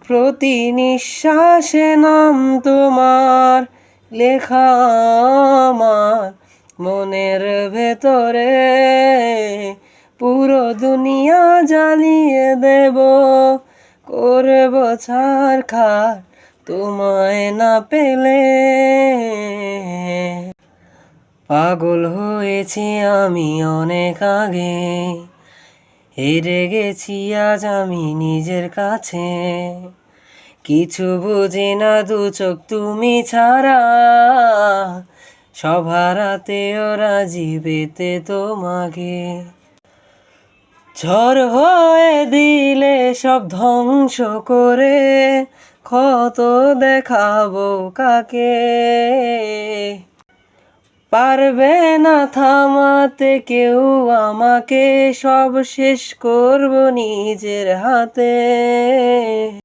প্রতি নিঃশ্বাসে নাম তোমার লেখা আমার মনের ভেতরে। পুরো দুনিয়া জ্বালিয়ে দেব, করব ছারখার তোমায় না পেলে। পাগল হয়েছি আমি অনেক আগে, হেরে গেছি আজ আমি নিজের কাছে। কিছু বুঝি না দু চোখ তুমি ছাড়া, সব হারাতেও রাজি পেতে তোমাকে। ঝড় হয়ে দিলে সব ধ্বংস করে, ক্ষত দেখাবো কাকে। পারবে না থামাতে কেউ আমাকে, সব শেষ করব নিজের হাতে।